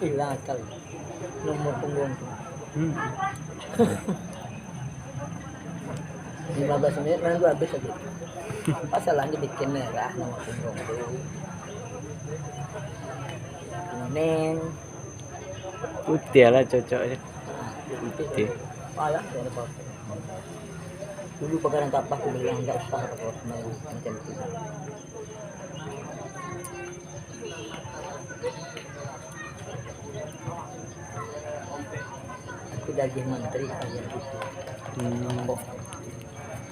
hilang akal nomor punggung tuh. 15 menit main gua habis aja. Masalahnya bikin merah nomor punggung tuh. Neng Putih lah cocoknya. Putih. payah ya apa. Dulu pegangan tapak aku bilang enggak usah pakai warna macam itu. Aku jadi menteri kayak gitu. Kok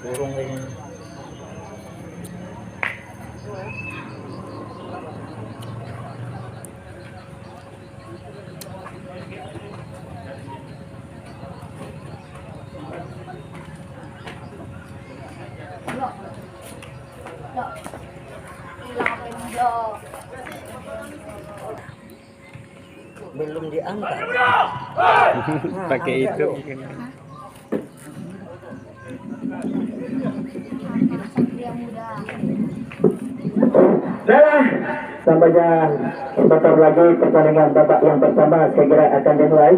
burung ini. Belum diangkat. Pakai itu mungkin. Baiklah, tampaknya sebentar lagi pertandingan babak yang pertama segera akan dimulai.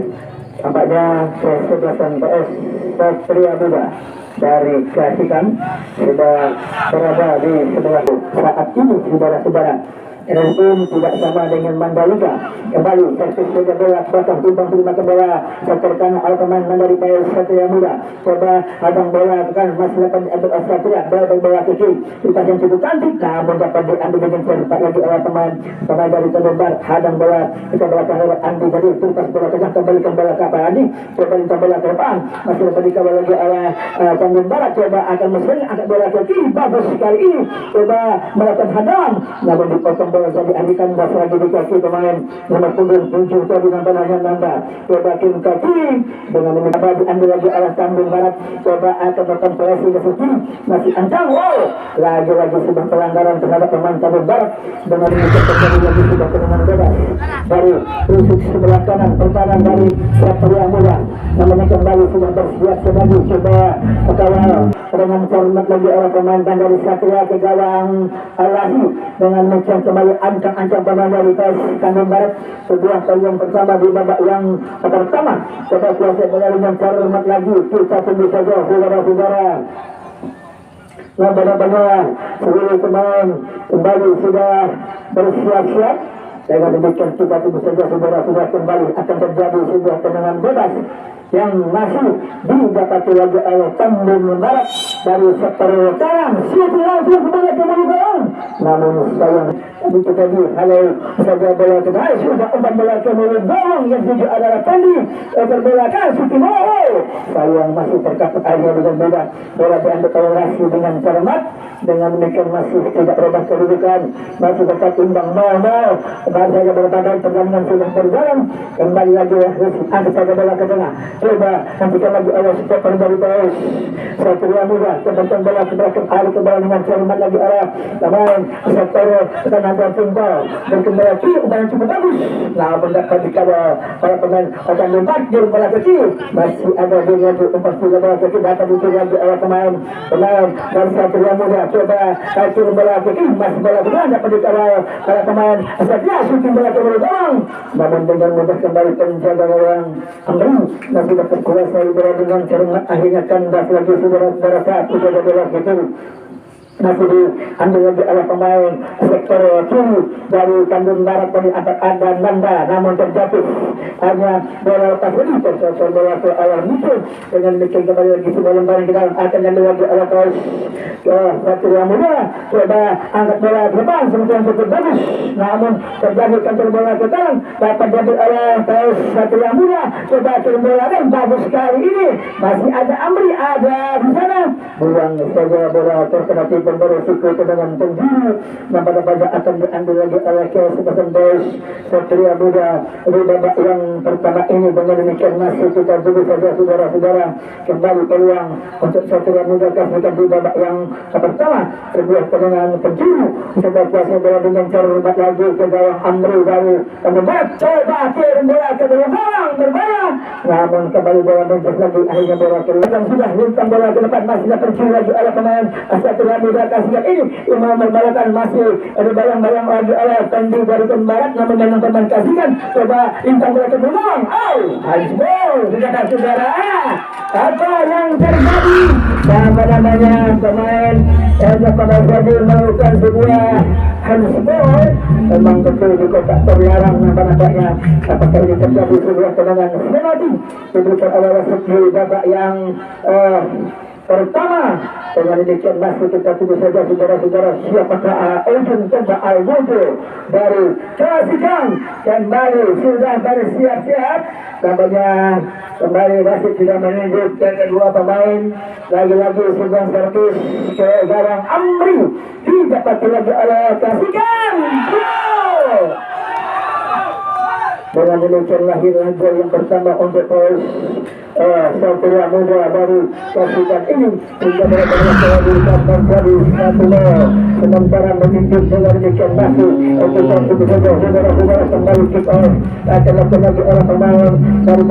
Tampaknya kesebelasan PS Satria Muda dari Kasikan sudah berada di sebelah saat ini, saudara-saudara. Erupun tidak sama dengan Mandalika. Kembali servis sudah bola belakang timbang terima ke bola seterkan Alkaman dari PS Satria Muda. Coba hadang bola kan masih dapat diambil Satria, bola ke kiri. Kita yang cukup cantik, namun dapat diambil dengan cepat lagi oleh pemain dari Tanjung hadang bola kita belakang lewat Andi tadi turpas bola tengah kembalikan bola ke Andi. Coba kita bola ke depan masih dapat dikawal lagi oleh Tanjung Barat. Coba akan mesin angkat bola ke kiri, bagus sekali ini. Coba melakukan hadang, namun dipotong bola jadi Andikan das lagi di kaki pemain nomor punggung 7 tadi nampaknya Nanda. Coba kim kaki dengan mencoba diambil lagi oleh Tanjung Barat. Coba akan melakukan presi ke kiri, masih ancang. Wow, lagi-lagi sudah pelanggaran terhadap pemain Tanjung Barat dengan terjadi lagi sudah tendangan bebas dari rusuk sebelah kanan pertahanan dari Satria Muda. Namanya kembali sudah bersiap sebagai coba kawal dengan cermat lagi oleh pemain dari Satria ke gawang Alahi dengan mencang kembali ancang-ancang pemain dari PS Tanjung Barat. Sebuah peluang pertama di babak yang pertama. Coba kuasa bola dengan cermat lagi, kita tunggu saja saudara-saudara. Benar-benar seluruh pemain kembali sudah bersiap-siap. Dengan demikian kita tunggu saja saudara-saudara, kembali akan terjadi sebuah tendangan bebas yang masih didapati lagi oleh Tanjung Barat dari sektor kanan. Siapa langsung kepada kemenangan, namun sayang itu tadi halo saja bola tengah sudah umpan bola ke mulut gawang yang tuju adalah Tandi terbelakang Sutimoho. Sayang masih terkaput airnya dengan bebas, bola diambil oleh dengan cermat. Dengan demikian masih tidak berubah kedudukan, masih tetap imbang 0-0. Baru saja bertandang pertandingan sudah berjalan. Kembali lagi angkat saja bola ke tengah. Coba hentikan lagi oleh stopper dari PS Satria Muda. Tembakkan bola ke belakang, hari ke bola dengan cermat lagi oleh pemain sektor tenaga tunggal dan kembali kiri yang cukup bagus. Nah, mendapat dikawal para pemain akan membanjir bola kecil. Masih ada dengan umpan bola kecil dapat dicuri lagi oleh pemain dari Satria Muda. Coba turun bola kecil, masih bola benar dapat dikawal para pemain Satria, shooting bola ke gawang. Namun dengan mudah kembali penjaga gawang Amri masih dapat kuasai bola dengan cermat. Akhirnya kandas lagi saudara-saudara satu saja bola kecil. Masih diambil lagi oleh pemain sektor kiri dari Tanjung Barat tadi akan ada Nanda, namun terjatuh hanya bola lepas ini tersosok bola ke awal musuh. Dengan demikian kembali lagi sebuah lembaran ke dalam akan diambil lagi oleh PS Satria Muda. Coba angkat bola ke depan sementara cukup bagus, namun terjadi kantor bola ke kanan dapat diambil oleh PS Satria Muda. Coba turun bola dan bagus sekali ini, masih ada Amri ada di sana, buang saja bola terkena beresiko dengan penjuru yang pada akan diambil lagi oleh kesempatan PS Satria Muda di babak yang pertama ini. Dengan demikian masih kita tunggu saja saudara-saudara, kembali peluang untuk Satria Muda kasihkan di babak yang pertama. Sebuah tendangan penjuru coba kuasa bola dengan cara lembat lagi ke gawang Amri dari Tanjung. Coba kirim bola ke gawang berbayang, namun kembali bola menjadi lagi akhirnya bola ke belakang. Sudah lintang bola ke depan, masih tercuri lagi oleh pemain Satria Muda. Sidra Kasihan ini yang membalakan masih ada bayang-bayang lagi oleh Tendi dari Barat namun dengan teman Kasihan coba Intang bola ke belakang. Handsball saudara-saudara. Apa yang terjadi? Apa namanya pemain pada Brazil melakukan sebuah handsball. Memang betul di kotak terlarang nampaknya. Apakah ini terjadi sebuah tendangan penalti diberikan oleh wasit di babak yang pertama. Dengan demikian masih kita tunggu saja saudara-saudara siapakah ujung tembak Alwodo dari Kasihan kembali sudah bersiap-siap. Tampaknya kembali wasit sudah menunjuk dan kedua pemain lagi-lagi sebuah servis ke gawang Amri didapati lagi oleh Kasihan. Dengan demikian lahirlah gol yang pertama untuk Satria Muda dari Kasihan ini hingga benar-benar diberikan dari 1-0. Sementara memimpin dengan demikian masih untuk saudara-saudara kembali kick off akan lakukan lagi oleh pemain dari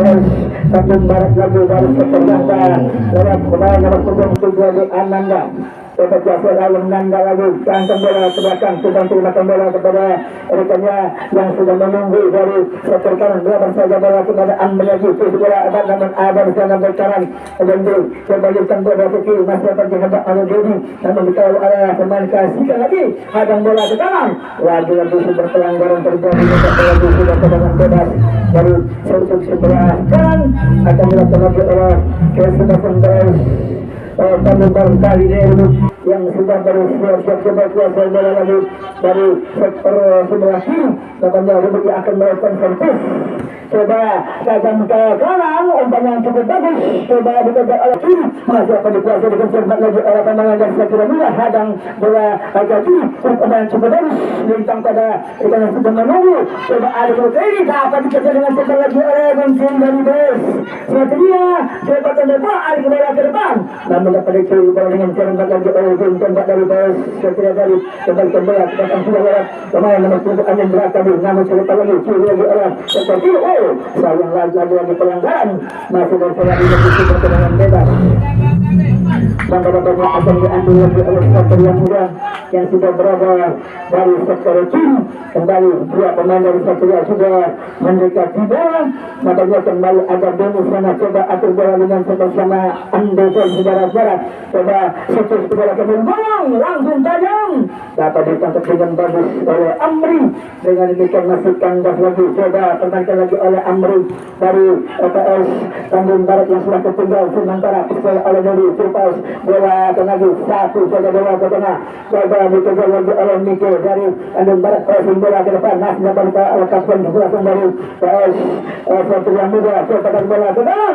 Tanjung Barat lagi dari Seterjangka dalam pemain nomor 7 di Ananda. Dapat jasa lawan Nanda lagi kantong bola ke belakang sedang terima bola kepada rekannya yang sudah menunggu dari sektor kanan bola bersaja bola kepada Amri lagi terus bola ada di sana berkanan Dendi kembalikan bola ke kiri masih dapat dihadap oleh Dendi namun dikawal oleh pemain Kasihan lagi hadang bola ke kanan lagi sudah pelanggaran terjadi lagi sudah tendangan bebas dari sebelah kanan akan dilakukan lagi oleh Kasihan Tanjung kali ini yang sudah bersiap-siap kuasa bola lagi dari sektor sebelah kiri katanya Rubik akan melakukan servis coba tajam ke kanan umpan yang cukup bagus coba dikejar oleh kiri masih akan dikuasai dengan cermat lagi oleh pandangan dan Satria Muda hadang bola agak kiri umpan yang cukup bagus lintang pada ikan yang sudah menunggu coba ada ke kiri dapat dikejar dengan cepat lagi oleh Mencin dari bes Satria coba tembak ada bola ke depan namun dapat dikiri bola dengan cermat lagi oleh tembak dari bes Satria dari kembalikan bola ke depan sudah lewat pemain nomor 7 angin belakang namun cepat lagi kiri lagi oleh Satria sayang lagi pelanggaran masih berjalan di pertandingan bebas dan pada-pada akan diambil lagi oleh Satria Muda yang sudah berada dari sektor kiri kembali dua pemain dari Satria sudah mendekati bola makanya kembali ada bonus sana coba atur bola dengan sama Anderson saudara-saudara coba setus bola ke belakang langsung tajam dapat ditangkap dengan bagus oleh Amri dengan demikian masih kandas lagi coba pertahankan lagi oleh Amri dari OPS Tanjung Barat yang sudah tertinggal sementara oleh Nuri Surpaus bola lagi satu saja bola ke tengah coba dikejar lagi oleh Mike dari Tanjung Barat crossing bola ke depan masih dapat oleh kapten sebelah kembali OPS Satria Muda coba bola ke dalam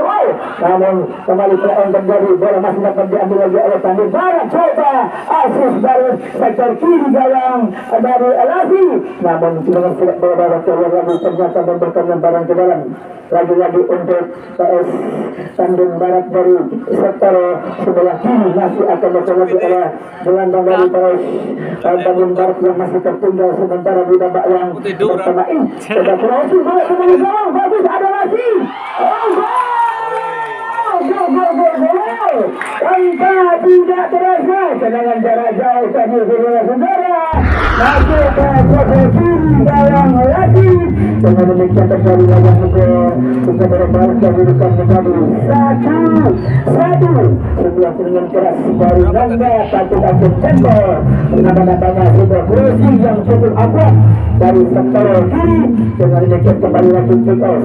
namun kembali PN terjadi bola masih dapat diambil lagi oleh Tanjung Barat coba asis dari sektor kiri gawang dari Alasi namun dengan bola keluar lagi ternyata memberikan barang ke dalam lagi-lagi untuk PS Tanjung Barat dari sektor sebelah kiri masih akan lagi oleh gelandang dari PS Tanjung Barat yang masih tertinggal sementara di babak yang pertama ini sudah crossing bola kembali gawang bagus ada lagi tanpa tidak terasa tendangan jarak jauh tadi saudara masuk ke kotak kiri gawang lagi dengan demikian terjadi lagi juga berbalas kedudukan menjadi 1-1 sebuah serangan keras dari Nanda patut akun tempo nama-namanya sudah crossing yang cukup akurat dari sektor kiri dengan demikian kembali lagi kick off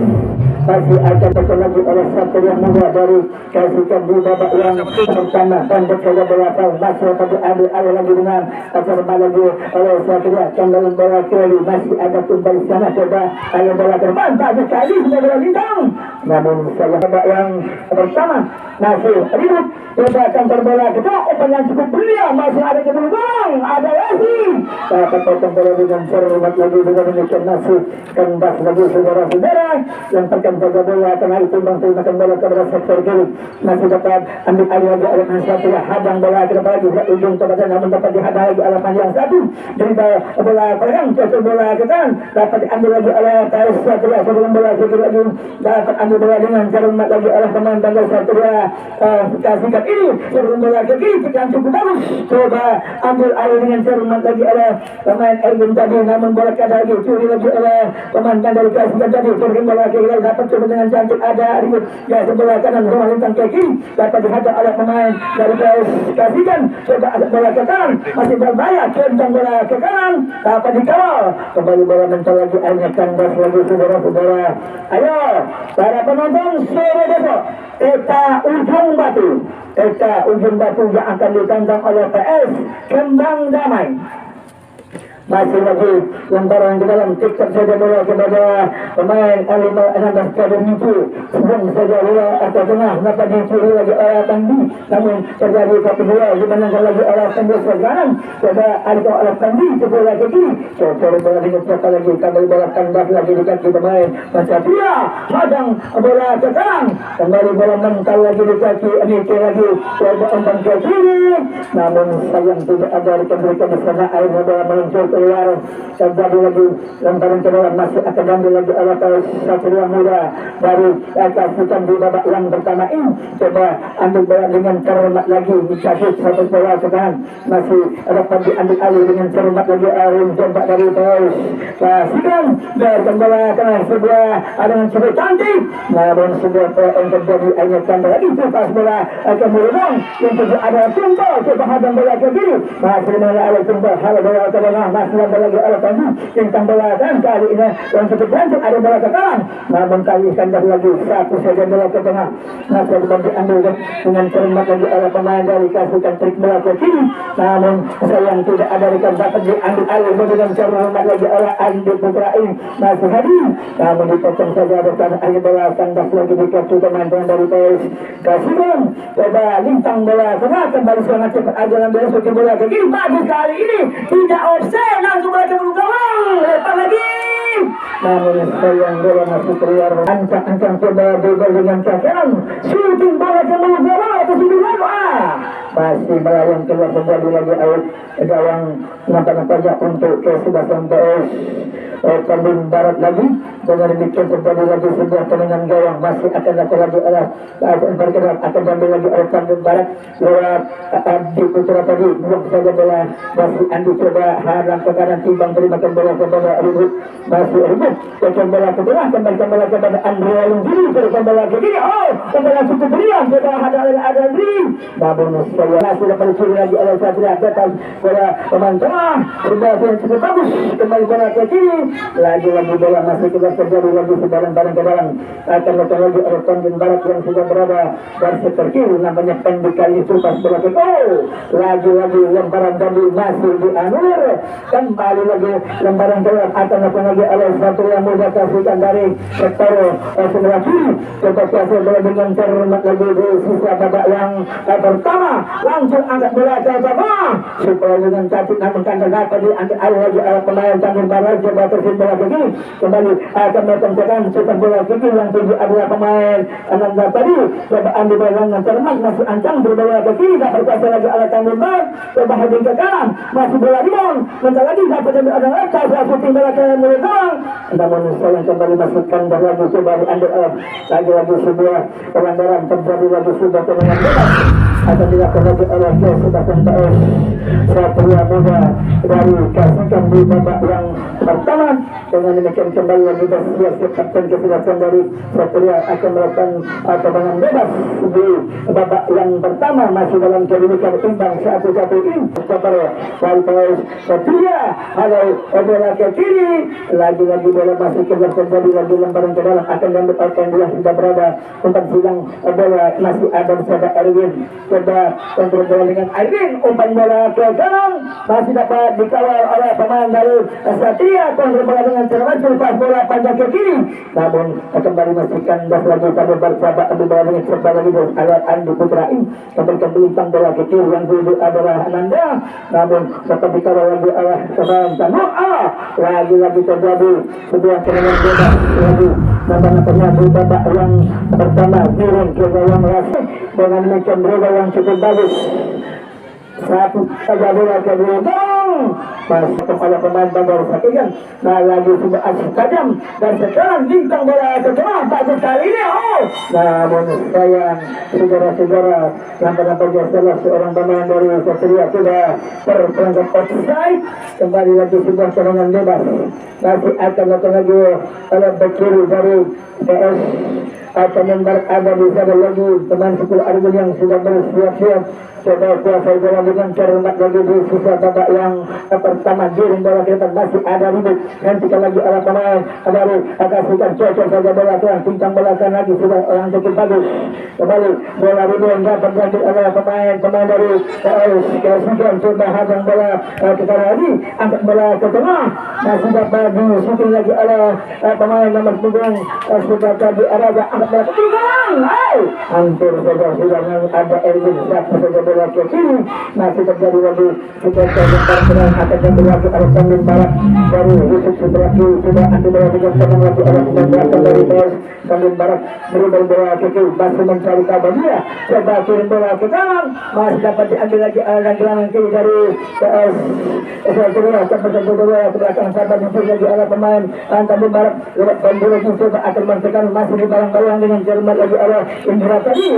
masih akan terkena oleh Satria Muda dari Kasihan di babak yang pertama pendek saja bola masih akan diambil alih lagi dengan terima lagi oleh Satria kembali bola kiri masih ada kembali sana coba ayo bola ke depan bagus sekali sudah bola lintang namun saya babak yang pertama masih ribut coba kantor bola kedua open yang cukup belia masih ada kebelakang ada lagi dapat potong bola dengan cermat lagi dengan demikian masih kandas lagi saudara-saudara yang tekan jaga bola tengah itu terima bola kepada sektor kiri masih dapat ambil alih lagi oleh Satria hadang bola ke depan lagi ujung kepada namun dapat dihadang lagi oleh yang satu dari bola pegang coba bola ke depan dapat diambil lagi oleh PS Satria sebelum bola sekali lagi dapat ambil bola dengan cermat lagi oleh pemain bangga Satria Kasihan kiri, turun bola ke kiri, yang cukup bagus. Coba ambil alih dengan cermat lagi oleh pemain Erwin tadi, namun bola ke lagi, curi lagi oleh pemain dari Kasihkan tadi, turun bola ke kiri, dapat coba dengan cantik ada ribut, ya sebelah kanan, rumah lintang ke kiri, dapat dihadap oleh pemain dari Kasihkan, coba ada bola ke kanan, masih berbahaya, centang bola ke kanan, dapat dikawal, kembali bola mental lagi, akhirnya kandas lagi saudara-saudara. Ayo, para penonton sore besok, Eta ujung batu yang akan ditantang oleh PS Kembang Damai. Masih lagi lemparan ke dalam, tiktok saja bola kepada pemain L16 Kadun itu, sebelum saja bola atau tengah dapat dicuri lagi oleh Pandi, namun terjadi satu bola dimenangkan lagi oleh Pembus kanan, coba ada oleh Pandi ke bola ke kiri, coba bola dicetak lagi, kembali bola kandas lagi di kaki pemain Masatria, padang bola ke kanan, kembali bola mental lagi di kaki Anike lagi, coba umpan ke kiri, namun sayang tidak ada diberikan di sana, akhirnya bola meluncur keluar, terjadi lagi lemparan ke dalam, masih akan diambil lagi oleh Satria Muda dari kasihkan di babak yang pertama ini, coba ambil bola dengan cermat lagi, dikasih satu bola ke kanan, masih dapat diambil alih dengan cermat lagi, coba dari kasihkan dan bola kanan sebelah dengan cukup cantik, namun sebuah pola yang terjadi hanya tanda lagi, pas bola akan merebang, yang kedua ada Tumpal, coba hadang bola ke kiri, masih ada Tumpal, hal bola ke tengah, masih ada lagi oleh Panji, tentang bola dan kali ini yang cukup cantik ada bola ke kanan, namun kali kandas lagi, satu saja bola ke tengah, masih diambil dengan cermat lagi oleh pemain dari kasihkan trik bola ke kiri, namun sayang tidak ada rekan dapat diambil alih dengan cermat lagi oleh Andi Putra ini, masih hadir, namun dipotong saja depan akhir bola kandas lagi di kaki pemain dari PS kasihkan, coba lintang bola tengah, kembali sangat cepat aja ambil bola ke kiri, bagus kali ini tidak offside, langsung bola ke gawang, lepas lagi, namun sayang bola masih keluar, ancang-ancang coba double dengan kanan, shooting bola ke gawang atau sudah masih melayang keluar, kembali lagi out gawang, nampak-nampaknya untuk kesebelasan PS Kambing Barat lagi, dengan demikian terjadi lagi sebuah tendangan gawang, masih akan dilakukan lagi oleh akan diambil lagi oleh Kambing Barat lewat Andi Putra tadi, buang saja bola, masih Andi coba hadang ke kanan, timbang berikan bola kepada Ribut, masih Ribut, berikan bola ke tengah, kembalikan bola kepada Andre Walunggiri, berikan bola ke kiri, bola cukup berian, coba hadang oleh Adri, namun saya masih dapat dicuri lagi oleh Satria, atas bola pemain tengah, bola yang cukup bagus, kembali bola ke kiri, lagi-lagi bola masih tidak terjadi lagi sebarang-barang ke dalam, akan datang lagi oleh Kambing Barat yang sudah berada dari sektor kiri, namanya pendek kali itu pas bola ke lagi-lagi lemparan tadi masih dianur, kembali lagi lemparan ke dalam, akan datang lagi oleh Satria Muda kasihkan dari sektor sebelah kiri, coba kuasa bola dengan cermat lagi di sisa babak yang pertama, langsung angkat bola ke bawah, supaya dengan cantik, namun kandang dapat diambil alih lagi oleh pemain Kambing Barat, coba tersin bola ke kiri, kembali akan melakukan sepak bola ke kiri, yang tujuh adalah pemain Ananda tadi, coba ambil bola dengan cermat, masih ancang berbola ke kiri, dapat kuasa lagi oleh Kambing Barat, coba hading ke kanan, masih bola rebound, bentar lagi dapat ambil ada lepas, shooting bola ke mulut gawang, namun sayang kembali masih kandas lagi, coba diambil lagi sebuah pelanggaran, terjadi lagi sebuah tendangan bebas, akan dilakukan lagi oleh kesebelasan PS Satria Muda dari kasihkan di babak yang pertama, dengan demikian kembali lagi bersiap kapten kesebelasan dari Satria akan melakukan tendangan bebas di babak yang pertama, masih dalam kedudukan imbang 1-1 ini, skor dari PS Satria, halo bola ke kiri, lagi-lagi bola masih keluar, terjadi lagi lemparan ke dalam, akan diambil oleh yang sudah berada tempat silang bola, masih ada bersama Erwin, coba kontrol bola dengan Erwin, umpan bola ke kanan, masih dapat dikawal oleh pemain dari Satria, kontrol bola dengan cermat, lepas bola panjang ke kiri, namun kembali masih kandas lagi pada bersahabat, ambil bola dengan cepat lagi dari alat Andi Putra ini, kembali bintang bola ke kiri, yang dulu adalah Ananda, namun dapat dikawal lagi oleh pemain Tanur, lagi-lagi terjadi sebuah tendangan bebas lagi, nampak-nampaknya di babak yang pertama, Giring ke gawang Rasik, dengan macam bola yang cukup bagus, satu saja bola ke belakang, masuk kepada pemain Bandar Sakian. Nah lagi sudah asyik tajam dan sekarang bintang bola ke tengah bagus kali ini. Namun sayang saudara-saudara yang pada bagian salah seorang pemain dari Satria sudah terperangkap offside. Kembali lagi sebuah serangan bebas. Masih akan melakukan lagi oleh bek kiri dari PS akan membarak ada di sana lagi teman 10 Argun yang sudah bersiap-siap. Coba kuasai bola dengan cermat lagi di sisa babak yang pertama. Giring bola ke depan, masih ada ribut. Hentikan lagi arah pemain baru kasihkan cocok saja bola tuan, tincang bola kan lagi sudah orang cukup bagus. Kembali bola ribut dapat diambil oleh pemain dari Kasihan. Coba hadang bola ke sana lagi, angkat bola ke tengah, masih dapat disusul lagi oleh pemain nomor punggung sudah tadi arah angkat bola ke tengah. Hampir saja sudah ada Erwin siapa saja bola ke kiri, masih terjadi lagi kita coba akan kembali lagi oleh Tanjung Barat dari Yusuf Subraki sudah ambil bola dengan tenang lagi oleh pembantu dari PS Tanjung Barat berubah bola ke kiri, masih mencari kabar dia, coba kirim bola ke kanan, masih dapat diambil lagi oleh gelandang kiri dari PS Satria. Cepat bola ke belakang sabar disusul lagi oleh pemain Tanjung Barat lewat bola coba akan mencekan, masih dibalang-balang dengan cermat lagi oleh Indra tadi.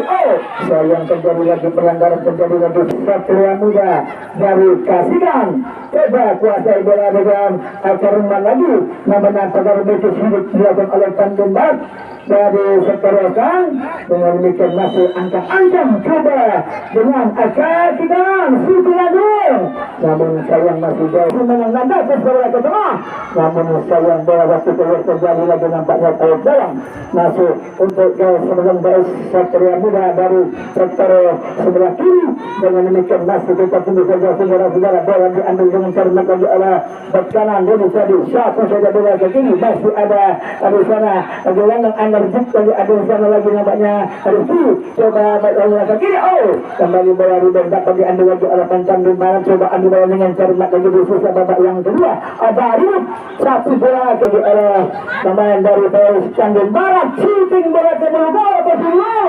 Sayang terjadi lagi pelanggaran, terjadi lagi Satria Muda dari Kasihan. Coba kuasai bola dengan cermat lagi, namun pagar betis hidup dilakukan oleh Tanjung Barat dari Seterokan. Dengan demikian masih angka-angka coba dengan Kasihan Sukuladung, namun sayang masih jauh menang atas bola ke tengah, namun sayang bola waktu keluar terjadi lagi nampaknya tarik dalam masuk untuk ke sebelah BS Satria Muda dari sektor sebelah kiri. Dengan demikian masih kita tunggu saja saudara-saudara, bola diambil dengan cermat lagi oleh bek kanan dari tadi siapa saja bola ke kiri, masih ada di sana gelandang enerjik lagi ada di sana lagi nampaknya Rizky. Coba bola ke kiri, kembali bola rebound dapat diambil lagi oleh Tanjung Barat. Coba ambil bola dengan cermat lagi di sisa babak yang kedua. Ada ribut satu bola lagi oleh pemain dari PS Tanjung Barat, shooting bola ke bola ke dulu,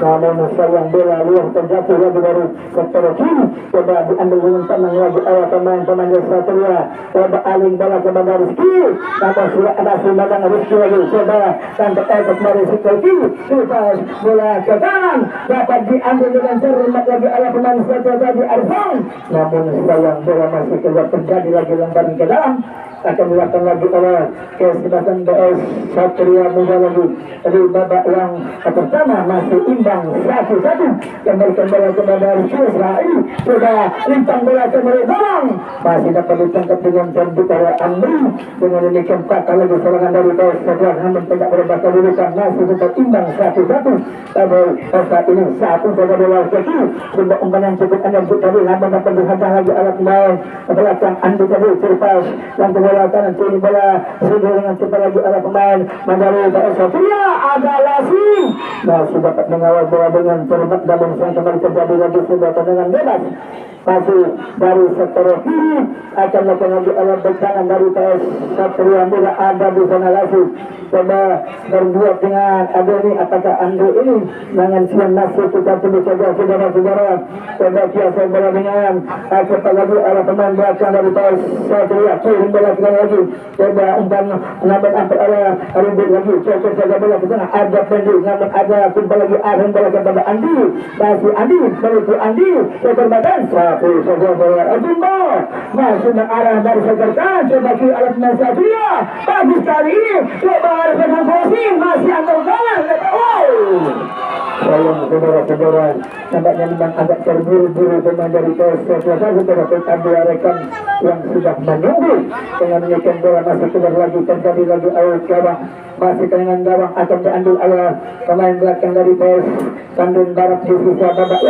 namun sayang bola liar terjatuh lagi dari sektor kiri. Coba diambil dengan tenang lagi oleh pemain Satria. Coba aling bola ke Bandar Rizky, namun sudah ada sumbangan Rizky lagi. Coba tangkap dari sektor kiri, coba bola ke kanan dapat diambil dengan cermat lagi oleh pemain Satria tadi Arfan, namun sayang bola masih keluar, terjadi lagi lemparan ke dalam, akan dilakukan lagi oleh kesempatan BS Satria Muda lagi. Dari babak yang pertama masih imbang 1-1. Kembalikan bola kepada Syusra ini, sudah lintang bola ke belakang, masih dapat ditangkap dengan cantik oleh Andri. Dengan demikian patah lagi serangan dari BS Satria, namun tidak berubah kedudukan, masih tetap imbang 1-1. Pada saat ini satu saja bola ke kiri, sudah umpan yang cukup energi tadi, namun dapat dihadang lagi oleh pemain belakang Andri tadi terlepas yang bola kanan kiri, bola sudah dengan cepat lagi oleh pemain Mandari BS Satria. Ada Lasi masih dapat mengawal bola dengan cermat, namun yang kembali terjadi lagi sudah tendangan bebas masih dari sektor kiri, akan melakukan lagi oleh bek kanan dari PS Satria Muda. Ada di sana Lasi coba berbuat dengan Adeni, apakah Andri ini dengan siang masih kita tunggu saja saudara-saudara. Coba biasa bola dengan cepat lagi oleh pemain belakang dari PS Satria, kirim bola lagi, coba umpan namun ambil oleh ribut lagi, cocok saja bola ke sana, ada pendek, namun ada tumpa lagi arang bola kepada Andi, masih Andi menuju Andi sektor badan, satu saja bola tumpa masih mengarah dari sektor kanan, coba kiri oleh pemain Satria, bagus kali ini, coba ada penang crossing, masih antar kanan. Sayang saudara-saudara, nampaknya memang agak terburu-buru pemain dari PS Satria. Saudara ambil rekan yang sudah menunggu. Dengan menyekan bola masih keluar lagi, terjadi lagi awal gawang, masih dengan gawang akan diambil oleh pemain belakang dari PS Tanjung Barat di sisa babak.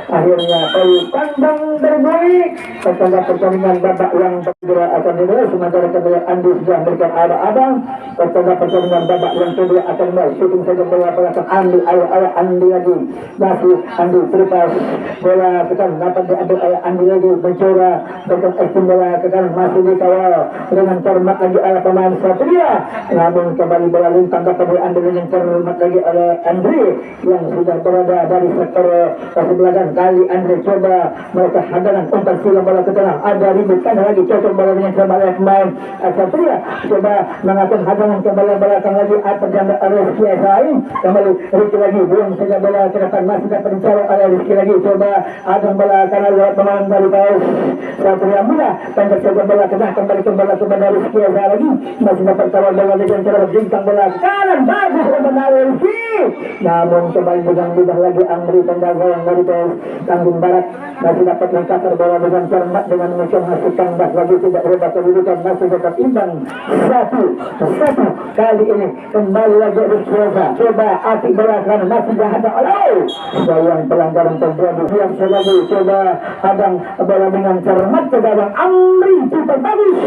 Akhirnya Paul Pandang berbunyi setelah pertandingan babak yang kedua akan dimulai. Sementara kedua Andi sudah berikan ada-ada. Setelah pertandingan babak yang kedua akan dimulai, shooting saja bola belakang Andi, ayah Andi lagi, masih Andi terlepas bola ke kanan, dapat diambil oleh Andi lagi, mencoba berikan ekstrim bola ke kanan, masih dikawal dengan cermat lagi oleh pemain Satria, namun kembali kembali bola lintang dapat diambil dengan terhormat lagi oleh Andre yang sudah berada dari sektor sebelahan. Kali Andre coba mereka hadangan umpan silang bola ke tengah, ada ributkan lagi, cocok bola dengan oleh pemain Satria, coba mengatur hadangan ke belakang lagi apa yang oleh Rizky Esain, kembali Rizky lagi buang saja bola ke depan, masih dapat dicari oleh Rizky lagi, coba adang bola karena lewat pemain dari PS Satria Muda, pendek saja bola ke tengah, kembali ke bola kepada Rizky Esain lagi, masih dapat kawal bola dengan cara bintang bola ke kanan, bagus kepada Rizky, namun kembali dengan mudah lagi Amri penjaga yang dari PS Tanjung Barat masih dapat mengkapar bola dengan cermat dengan menghasilkan bas lagi, tidak berubah kedudukan, masih tetap imbang satu kali ini kembali lagi Rizky Esain, coba atik bola kanan, masih ada oleh sayang pelanggaran terjadi, siap lagi coba hadang bola dengan cermat ke gawang Amri, super bagus,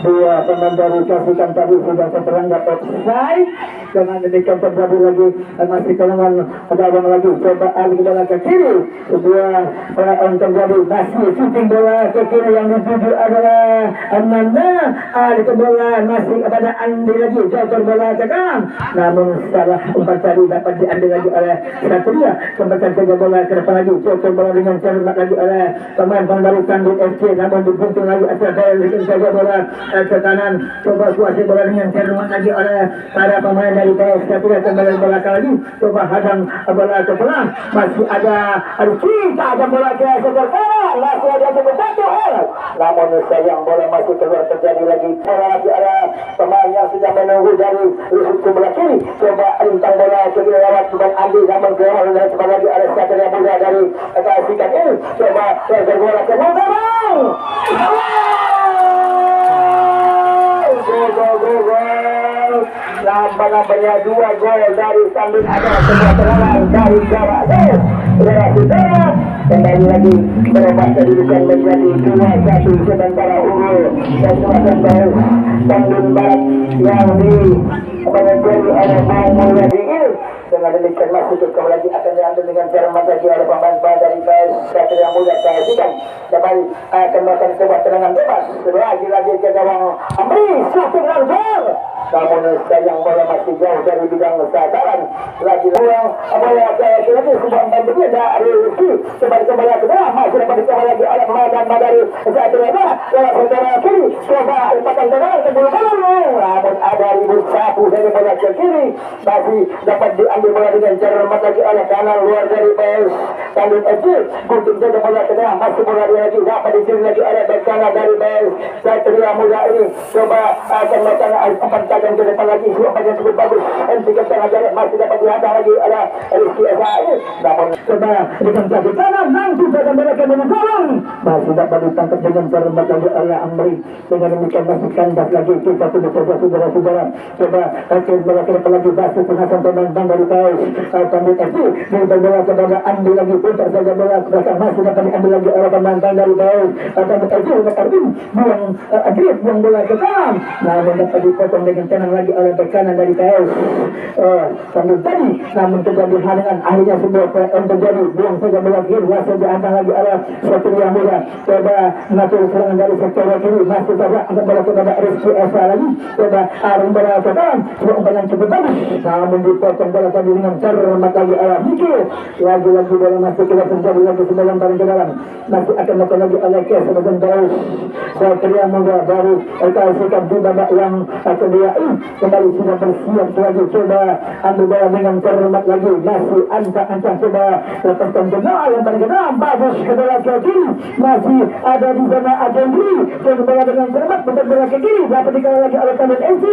dua pemain dari kasihkan tadi sudah terperangkap offside, dengan demikian terjadi lagi masih kalangan gawang lagi, coba alik bola ke kiri, sebuah perlawanan terjadi, masih shooting bola ke kiri yang dituju adalah Ananda, alik bola masih kepada Andi lagi, jatuh bola ke kanan, namun salah umpan tadi dapat diambil lagi oleh Satria, kembali saja bola ke depan lagi, jatuh bola dengan cermat lagi oleh pemain dari Tanjung FC, namun dibuntung lagi asal dari saja bola ke kanan, coba kuasai bola dengan cermat lagi oleh para pemain dari PS Satria, kembali bola lagi, coba hadang bola ke tengah, masih ada kita ada bola ke sebelah kanan, masih ada satu namun sayang bola masih keluar, terjadi lagi bola lagi ada pemain yang sudah menunggu dari rusuk sebelah kiri, coba lintang bola ke kiri lewat Tuan Andi, namun keluar dari sebelah lagi ada Satria Muda dari kasihkan ini, coba lebar bola ke belakang, gol nampaknya 2 gol dari Sambin, ada sebuah serangan dari jarak jauh, kembali lagi berubah kedudukan menjadi 2-1 sementara unggul dan semacam baru Bandung Barat yang menjadi oleh Bang Mulyadi ini. Dengan demikian masuk ke lagi akan diambil dengan cermat lagi oleh pemain dari PS Satria Muda kasihkan, kembali akan melakukan sebuah tendangan bebas lagi ke gawang Amri, shooting langsung, namun sayang bola masih jauh dari bidang sasaran, lagi buang bola ke lagi sebuah umpan berbeda Rizky, kembali ke bola ke tengah, masih dapat dikawal lagi oleh pemain dari Satria Muda lewat saudara kiri, coba umpatan tendangan ke bola, namun ada ribut sapu dari bola ke kiri, masih dapat diambil bola dengan cermat lagi oleh kanan luar dari PS Tanjung FC, gunting saja bola ke tengah, masih bola lagi dapat dicuri lagi oleh bek kanan dari PS Satria Muda ini, coba akan melakukan umpan tajam ke depan lagi, umpan yang cukup bagus, MC ke tengah jalan, masih dapat dihadang lagi oleh Rizky Esain ini, namun coba dengan kaki kanan langsung saja mereka menunggang, masih dapat ditangkap dengan cermat lagi oleh Amri, dengan demikian masih kandas lagi, kita tunggu saja saudara-saudara, coba kaki bola ke depan lagi, masih penghasil pemain dari PS Tanjung FC, dengan bola kepada Andi lagi, putar saja bola ke belakang, masih dapat diambil lagi oleh pemain dari PS Tanjung FC, Arvin buang Adrian buang bola ke kanan, namun dapat dipotong dengan tenang lagi oleh bek kanan dari PS Tanjung tadi, namun terjadi hadangan, akhirnya sebuah yang terjadi, buang saja bola kiri, masih diangkat lagi oleh Satria Muda, coba mengatur serangan dari sektor kiri, masih saja angkat bola kepada Rizky Esain lagi, coba arung bola ke kanan, sebuah umpan yang cukup bagus, namun dipotong bola tadi dengan cermat lagi oleh Miki, lagi-lagi bola masih tidak terjadi lagi sebagian paling ke dalam, masih akan melakukan lagi oleh Kes sebagian terus Satria Muda dari kasihkan di babak yang kedua ini, kembali sudah bersiap lagi, coba ambil bola dengan cermat lagi, masih ancang-ancang, coba lepaskan kenal yang paling kenal, bagus ke bola ke kiri, masih ada di sana Ademri, coba bola dengan cermat, bentar bola ke kiri, dapat dikawal lagi oleh Tanjung FC,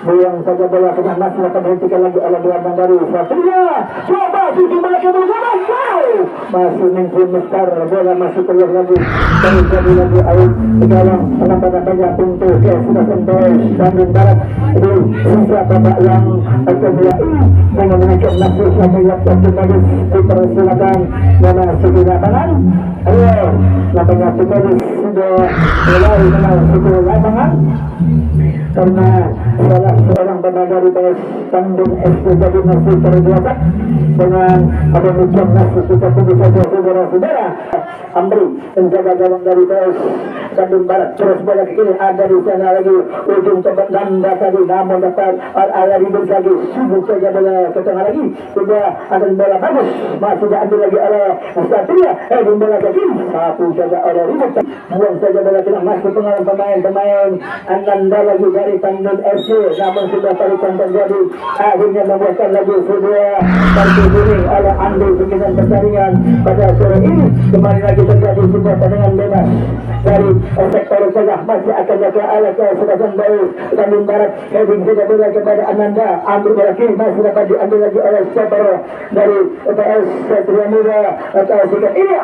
buang saja bola ke masih dapat dihentikan lagi oleh gelandang dari Satria, coba tujuh bola ke bola, masih mungkin besar, bola masih keluar lagi, terjadi lagi air ke dalam penambahan untuk sudah kembali Bandung Barat di sisa babak yang kedua ini, dengan menaikkan masuk lagi waktu kembali dipersilakan mana sudah lapangan, ayo lapangan kembali sudah mulai menang sudah lapangan. karena salah seorang pemain dari PS Bandung FC jadi masih tergeletak dengan demikian masih kita tunggu saja saudara-saudara. Amri penjaga gawang dari PS Bandung Barat terus bola ke kiri, ada di sana lagi ujung tempat nanda tadi namun dapat ribut lagi, sibuk saja bola ke tengah lagi, sudah ada bola bagus masih diambil lagi oleh Satria, bola ke kiri satu saja oleh ribut, buang saja bola kena masuk pemain Ananda lagi dari Bandung FC, namun sudah tarikan terjadi akhirnya membuatkan lagi sebuah kartu kuning oleh Andi sekitar pertandingan pada sore ini. Kembali lagi terjadi sebuah tendangan bebas dari sektor tengah, masih akan jaga oleh ke sebagian bawah Bandung Barat, heading saja bola kepada Ananda, ambil bola kiri masih dapat diambil lagi oleh sektor dari PS Satria Muda sekitar ini,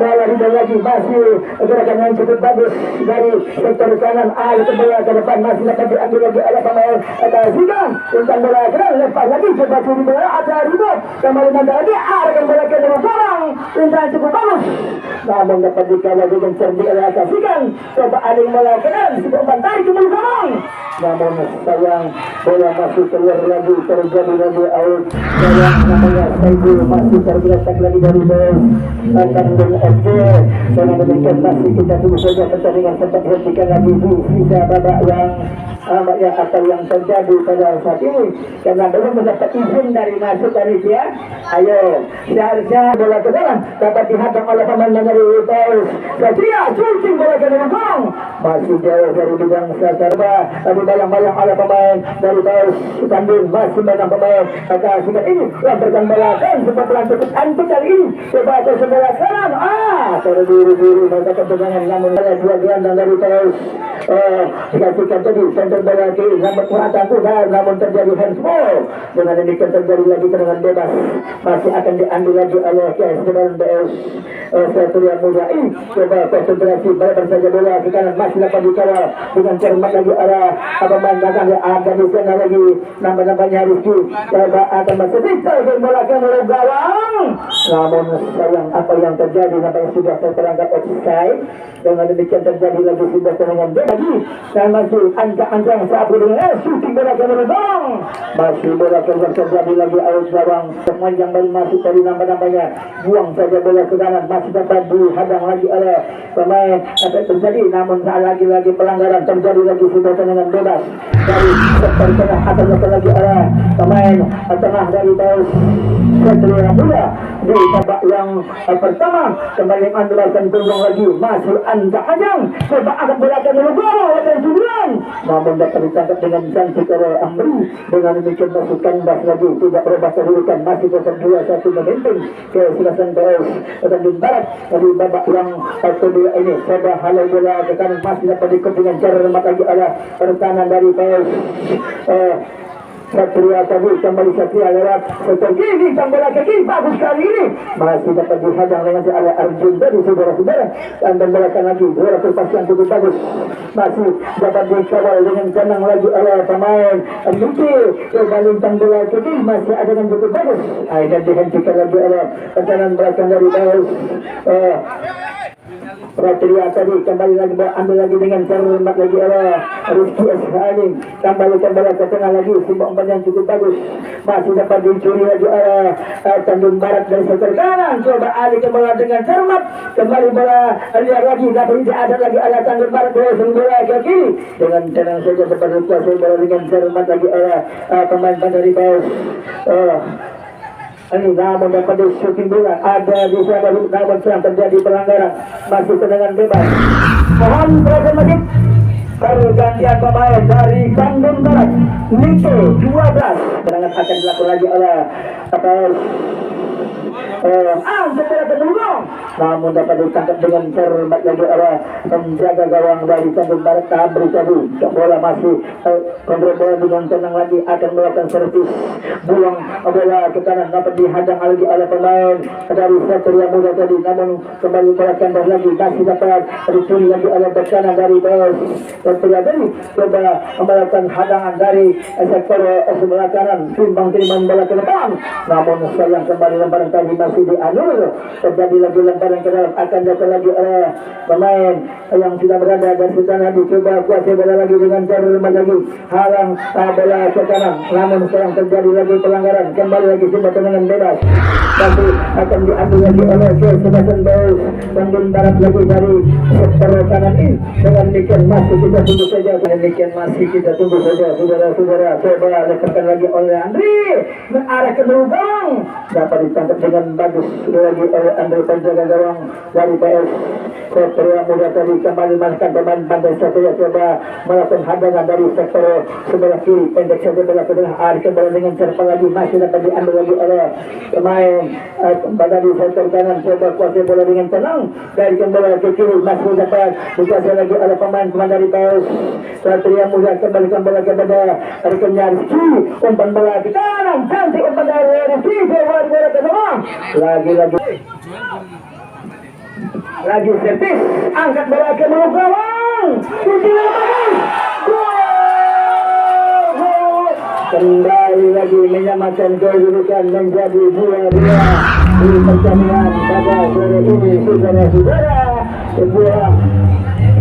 bola riba lagi, masih gerakan yang cukup bagus dari sektor kanan, itu bola ke depan masih dapat diambil lagi oleh pemain Zidan, tentang bola keras lepas lagi coba curi bola, ada ribut kembali Nanda lagi, rekan bola ke dalam orang tentang cukup bagus, namun dapat dikawal dengan cerdik oleh Zidan, coba aling bola keras cukup bantai kembali orang, namun sayang bola masih keluar lagi, terjadi lagi out, sayang namanya Saibul masih tergeletak lagi dari bawah Bandung FC. Dengan demikian masih kita tunggu saja pertandingan sempat hentikan lagi di sisa babak yang atau yang terjadi pada saat ini karena belum mendapat izin dari masuk dari dia. Ayo seharusnya bola ke dalam dapat dihadap oleh pemain dari PS Satria, shooting bola ke dalam gong masih jauh dari bidang serba, tapi bayang-bayang oleh pemain dari PS Bandung, masih banyak pemain pada saat ini yang bola dan sempat lanjut antuk kali ini coba ke sebelah kanan, terburu-buru mereka ketegangan, namun ada dua gelandang dari PS dikasihkan tadi center bola kiri, namun kuratan udah, namun terjadi handsball. Dengan demikian terjadi lagi tendangan bebas, masih akan diambil lagi oleh PS Satria Muda. Coba konsentrasi balik saja bola ke kanan, masih dapat dikawal dengan cermat lagi oleh pemain belakang, ada di sana lagi nama-namanya Rizky, coba akan masih bisa bola ke dalam gawang, namun sayang apa yang terjadi nampaknya sudah terperangkap offside. Dengan demikian terjadi lagi sebuah tendangan bebas lagi dan masih ancang-ancang saat dengan shooting bola ke dalam gawang, masih bola keluar, terjadi lagi out gawang, pemain yang baru masuk dari nama-namanya buang saja bola ke kanan, masih dapat dihadang lagi oleh pemain akan terjadi, namun lagi pelanggaran, terjadi lagi sebuah tendangan bebas dari sektor tengah, akan lagi oleh pemain tengah dari PS Satria Muda di babak yang pertama. Kembali mendularkan peluang lagi, masih ancang-ancang coba akan bola ke dalam gol dan 9, namun dapat ditangkap dengan cantik oleh Amri. Dengan demikian masuk kandas lagi, tidak berubah kedudukan, masih 2-1 memimpin ke silasan PS Bandung Barat dari babak yang kedua ini. Coba halau bola ke kanan, masih dapat diikut dengan cermat lagi oleh pertahanan dari PS Satria tadi, kembali Satria lewat sektor kiri, bola ke kiri, bagus kali ini masih dapat dihadang dengan oleh Arjun tadi saudara-saudara, dan memberikan lagi bola perpasi yang cukup bagus, masih dapat dikawal dengan tenang lagi oleh pemain Miki, kembali bola ke kiri masih ada dengan cukup bagus, dan dihentikan lagi oleh pertahanan belakang dari PS Satria tadi, kembali lagi ambil lagi dengan cermat lagi oleh Rizky Eshani, kembali bola ke tengah lagi, sebuah umpan yang cukup bagus, masih dapat dicuri lagi oleh Bandung Barat dari sektor kanan, coba alih ke bola dengan cermat, kembali bola liar lagi, dapat ada lagi oleh Bandung Barat, bola ke kiri dengan tenang saja seperti kuasa bola dengan cermat lagi oleh pemain dari PS ini, namun dapat di shooting bola, ada di sana namun sedang terjadi pelanggaran, masih tendangan bebas. Mohon perhatian pergantian pemain dari Bandung Barat, Nito 12, tendangan akan dilakukan lagi oleh setelah terbunuh, namun dapat ditangkap dengan cermat lagi oleh penjaga gawang dari Bandung Barat, Abri tadi. Bola masih kontrol bola dengan tenang lagi, akan melakukan servis, buang bola ke kanan, dapat dihadang lagi oleh pemain dari Satria Muda tadi, namun kembali bola kandas lagi, masih dapat dicuri lagi oleh bek kanan dari PS Satria tadi, coba melakukan hadangan dari sektor sebelah kanan, timbang bola ke depan, namun sayang kembali lemparan tadi masih dianulir. Terjadi lagi lemparan ke dalam, akan datang lagi oleh pemain yang sudah berada dan sudah dicoba kuasai bola lagi dengan cara lemah lagi, halang bola ke kanan, namun sekarang terjadi lagi pelanggaran, kembali lagi sebuah tendangan bebas, tapi akan diambil lagi oleh Sebastian Baus. Bandung Barat lagi dari sektor kanan ini. Dengan demikian masih kita tunggu saja, saudara-saudara. Coba lepaskan lagi oleh Andri, mengarah ke lubang, dapat ditangkap dengan bagus lagi oleh Andri, penjaga gawang dari PS Satria Muda tadi. Kembali masukkan pemain Pantai Satria, coba melakukan hadangan dari sektor sebelah kiri, pendek saja bola ke tengah, kembali dengan serpa lagi, masih dapat diambil lagi oleh pemain pada di sektor kanan. Coba kuasai bola dengan tenang dari kembali ke kiri, masih dapat dikuasai lagi oleh pemain dari PS Satria Muda. Kembalikan bola kepada rekannya Rizky, umpan bola ke kanan, cantik umpan dari Rizky, bola ke tengah, lagi servis, angkat bola ke bawah gawang, kembali lagi menyamakan kedudukan menjadi 2-2 di pertandingan pada sore ini, saudara-saudara. Sebuah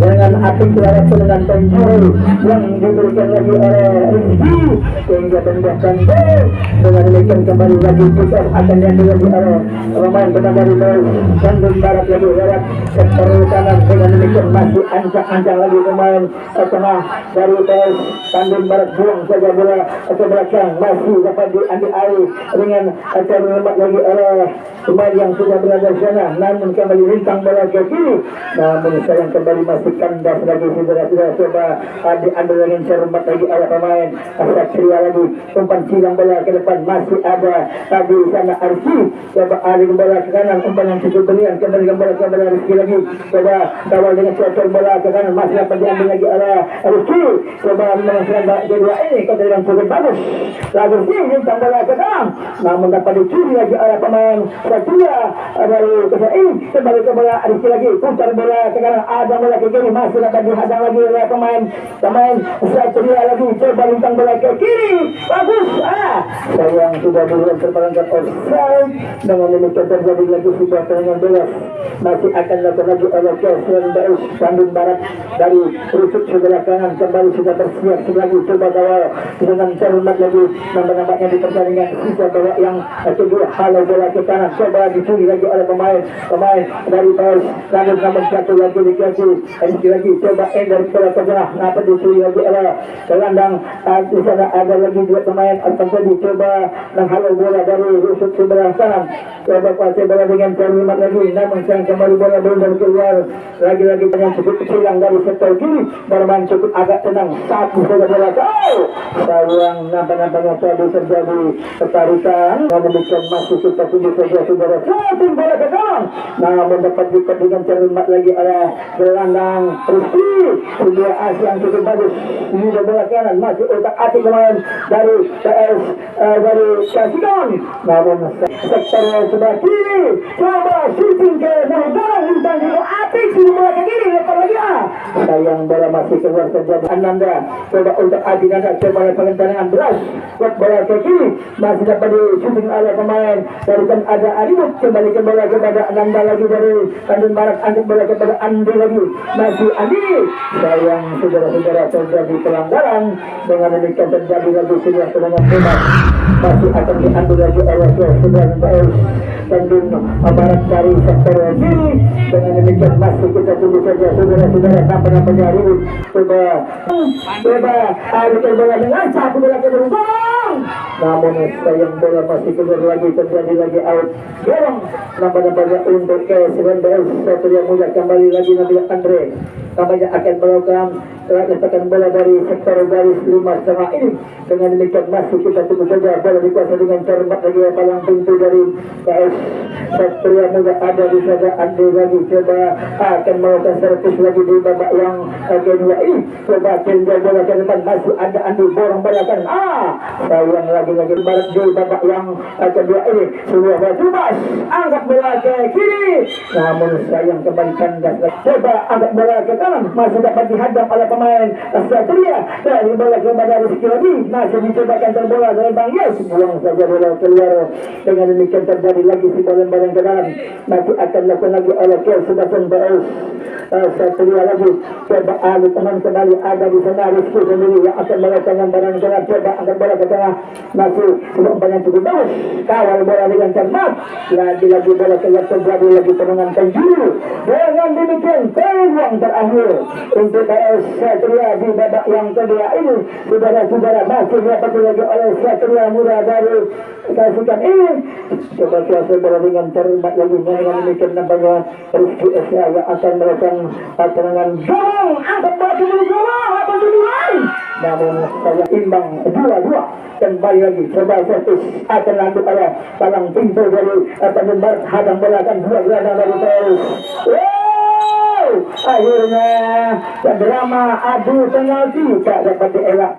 dengan apik suara dengan penjuru yang diberikan lagi oleh Rizky sehingga tembakkan gol. Dengan demikian kembali lagi kita akan diambil lagi oleh pemain dari Bandung Barat lagi lewat sektor kanan. Dengan demikian masih ancang-ancang lagi pemain tengah dari PS Bandung Barat, buang saja bola ke belakang, masih dapat diambil alih dengan terlemat lagi oleh pemain yang sudah berada di sana, namun kembali rintang bola ke kiri, namun sayang kembali masih kandas lagi, saudara-saudara. Coba diambil dengan cermat lagi oleh pemain Satria lagi, umpan silang bola ke depan, masih ada tadi sana Arsi, coba alih bola ke kanan, umpan yang cukup berlian, kembali bola kepada Rizky lagi, coba kawal dengan cocok bola ke kanan, masih dapat diambil lagi oleh Rizky, coba menang kedua ini kata yang cukup bagus, lalu Rizky rintang bola ke kanan, namun dapat dicuri lagi oleh pemain Satria dari KSI, kembali ke bola Rizky lagi, putar bola ke kanan, ada bola ke kiri, masih dapat dihadang lagi oleh pemain Satria lagi, coba rintang bola ke kiri, bagus, sayang sudah duluan terperangkap offside. Dengan demikian terjadi lagi sebuah tendangan bebas, masih akan dilakukan lagi oleh Keswan Baus Bandung Barat dari rusuk sebelah kanan, kembali sudah bersiap lagi, coba kawal dengan cermat lagi, nampak-nampaknya di pertandingan sisa bola yang kedua, halau bola ke kanan, coba dicuri lagi oleh pemain dari Baus, namun jatuh lagi dikasih lagi, coba dari bola ke tengah, dapat dicuri lagi oleh gelandang. Di sana ada lagi dua pemain tadi, coba menghalau bola dari rusuk sebelah kanan, coba kuasai bola dengan cermat lagi, namun sayang kembali bola belum keluar lagi-lagi dengan cukup silang dari sektor kiri, bermain cukup agak tenang, satu saja bola sayang nampak-nampaknya tadi terjadi ketarikan. Dan demikian masih kita tunggu saja, saudara, satu bola ke kanan, namun dapat dikat dengan cermat lagi oleh gelandang Rizky, sebuah aksi yang cukup bagus, ini bola kanan, masih otak-atik kemarin dari PS dari Kasikan, namun sektor sebelah kiri, coba shooting ke belakang, bintang di atik, sudah bola ke kiri, lepas lagi, sayang bola masih keluar terjadi. Ananda coba untuk Adinanda, coba pengentangan beras, buat bola ke kiri, masih dapat di shooting oleh pemain dari kan ada Arifut, kembali ke bola kepada Ananda lagi dari Bandung Barat, angkat bola kepada Andi lagi, masih Andi, sayang saudara-saudara terjadi pelanggaran. Dengan demikian terjadi lagi sebuah tendangan bebas, masih akan diambil lagi oleh Keswan Baus Bandung Barat dari sektor kiri. Dengan demikian masih kita tunggu saja, saudara-saudara, nampak-nampaknya Arifut, coba ada bola dengan satu bola ke belakang, namun sayang bola masih keluar lagi, terjadi lagi out. Dorong nampak-nampaknya untuk Keswan Baus Satria Muda, kembali lagi Nabil Andre, namanya akan melakukan letakkan bola dari sektor garis 5,5 ini. Dengan demikian masih kita tunggu saja, bola dikuasai dengan cermat lagi palang pintu dari PS Satria Muda, ada di sana Andre lagi, coba akan melakukan servis lagi di babak yang kedua ini, coba tinggal bola ke depan, masih ada Andi, borong bola kan, sayang lagi Barat di babak yang kedua ini, sebuah bola bebas, angkat bola ke kiri, namun sayang kembali kandas lagi, coba angkat bola ke kanan, masih dapat dihadang oleh pemain Satria, dari bola kepada Rizky lagi, masih dicobakan terbola dari Bang Yes, buang saja bola keluar. Dengan demikian terjadi lagi isi barang-barang ke dalam. Nanti akan lakukan lagi oleh Sebastian Baes. Satria lagi. Coba Ali teman kembali ada di sana. Rizky sendiri yang akan melakukan barang ke dalam. Coba angkat bola ke tengah. Masih sebuah yang cukup bagus. Kawal bola dengan cermat. Lagi-lagi bola keluar terjadi lagi tenangan Tanjuru. Dengan demikian peluang terakhir untuk AS Satria di babak yang kedua ini. Saudara-saudara masih dapat lagi oleh Satria Muda dari kasihkan ini. Coba saudara dengan cermat lagi dengan demikian nampaknya Rizky Esya yang akan melakukan tenangan gawang. Angkat bola dulu gawang. Apa duluan? Namun saya imbang 2-2. Kembali lagi coba servis akan lanjut oleh palang pintu dari penyebar hadang bola akan dua gelandang dari terus. Akhirnya drama adu penalti tak dapat dielak.